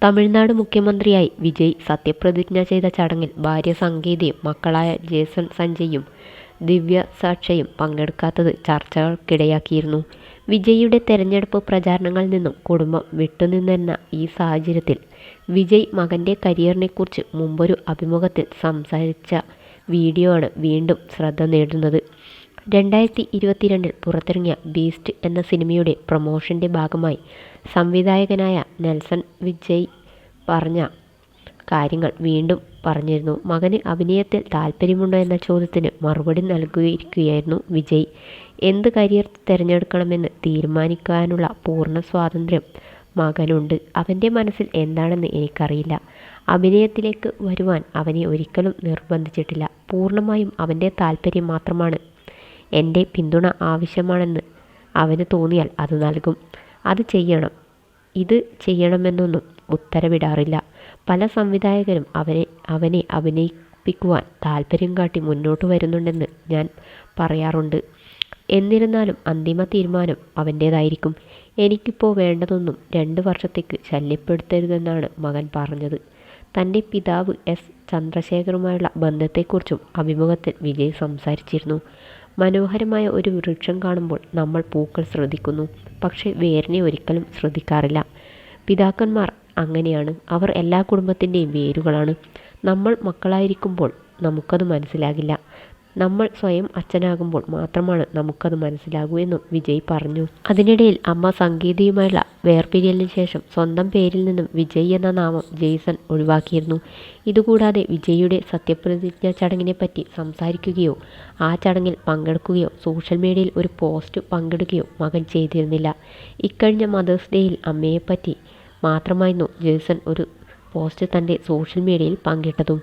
തമിഴ്നാട് മുഖ്യമന്ത്രിയായി വിജയ് സത്യപ്രതിജ്ഞ ചെയ്ത ചടങ്ങിൽ ഭാര്യ സംഗീതയും മക്കളായ ജേസൺ സഞ്ജയും ദിവ്യ സാക്ഷയും പങ്കെടുക്കാത്തത് ചർച്ചകൾക്കിടയാക്കിയിരുന്നു. വിജയിയുടെ തെരഞ്ഞെടുപ്പ് പ്രചാരണങ്ങളിൽ നിന്നും കുടുംബം വിട്ടുനിന്നെന്ന ഈ സാഹചര്യത്തിൽ വിജയ് മകൻ്റെ കരിയറിനെക്കുറിച്ച് മുമ്പൊരു അഭിമുഖത്തിൽ സംസാരിച്ച വീഡിയോ ആണ് വീണ്ടും ശ്രദ്ധ നേടുന്നത്. 2022 പുറത്തിറങ്ങിയ ബീസ്റ്റ് എന്ന സിനിമയുടെ പ്രൊമോഷൻ്റെ ഭാഗമായി സംവിധായകനായ നെൽസൺ വിജയ് പറഞ്ഞ കാര്യങ്ങൾ വീണ്ടും പറഞ്ഞിരുന്നു. മകന് അഭിനയത്തിൽ താല്പര്യമുണ്ടോ എന്ന ചോദ്യത്തിന് മറുപടി നൽകിയിരിക്കുകയായിരുന്നു വിജയ്. എന്ത് കരിയർ തിരഞ്ഞെടുക്കണമെന്ന് തീരുമാനിക്കാനുള്ള പൂർണ്ണ സ്വാതന്ത്ര്യം മകനുണ്ട്. അവൻ്റെ മനസ്സിൽ എന്താണെന്ന് എനിക്കറിയില്ല. അഭിനയത്തിലേക്ക് വരുവാൻ അവനെ ഒരിക്കലും നിർബന്ധിച്ചിട്ടില്ല. പൂർണ്ണമായും അവൻ്റെ താല്പര്യം മാത്രമാണ്. എൻ്റെ പിന്തുണ ആവശ്യമാണെന്ന് അവന് തോന്നിയാൽ അത് നൽകും. അത് ചെയ്യണം, ഇത് ചെയ്യണമെന്നൊന്നും ഉത്തരവിടാറില്ല. പല സംവിധായകരും അവനെ അഭിനയിപ്പിക്കുവാൻ താല്പര്യം കാട്ടി മുന്നോട്ട് വരുന്നുണ്ടെന്ന് ഞാൻ പറയാറുണ്ട്. എന്നിരുന്നാലും അന്തിമ തീരുമാനം അവൻ്റേതായിരിക്കും. എനിക്കിപ്പോൾ വേണ്ടതൊന്നും 2 വർഷത്തേക്ക് ശല്യപ്പെടുത്തരുതെന്നാണ് മകൻ പറഞ്ഞത്. തൻ്റെ പിതാവ് എസ് ചന്ദ്രശേഖറുമായുള്ള ബന്ധത്തെക്കുറിച്ചും അഭിമുഖത്തിൽ വിജയ് സംസാരിച്ചിരുന്നു. മനോഹരമായ ഒരു വൃക്ഷം കാണുമ്പോൾ നമ്മൾ പൂക്കൾ ശ്രദ്ധിക്കുന്നു, പക്ഷേ വേരിനെ ഒരിക്കലും ശ്രദ്ധിക്കാറില്ല. പിതാക്കന്മാർ അങ്ങനെയാണ്. അവർ എല്ലാ കുടുംബത്തിൻ്റെയും വേരുകളാണ്. നമ്മൾ മക്കളായിരിക്കുമ്പോൾ നമുക്കത് മനസ്സിലാകില്ല. നമ്മൾ സ്വയം അച്ഛനാകുമ്പോൾ മാത്രമാണ് നമുക്കത് മനസ്സിലാകൂ എന്നും വിജയ് പറഞ്ഞു. അതിനിടയിൽ അമ്മ സംഗീതയുമായുള്ള വേർപിരിയലിന് ശേഷം സ്വന്തം പേരിൽ നിന്നും വിജയ് എന്ന നാമം ജെയ്സൺ ഒഴിവാക്കിയിരുന്നു. ഇതുകൂടാതെ വിജയിയുടെ സത്യപ്രതിജ്ഞ ചടങ്ങിനെപ്പറ്റി സംസാരിക്കുകയോ ആ ചടങ്ങിൽ പങ്കെടുക്കുകയോ സോഷ്യൽ മീഡിയയിൽ ഒരു പോസ്റ്റ് പങ്കിടുകയോ മകൻ ചെയ്തിരുന്നില്ല. ഇക്കഴിഞ്ഞ മദേഴ്സ് ഡേയിൽ അമ്മയെപ്പറ്റി മാത്രമായിരുന്നു ജെയ്സൺ ഒരു പോസ്റ്റ് തൻ്റെ സോഷ്യൽ മീഡിയയിൽ പങ്കിട്ടതും.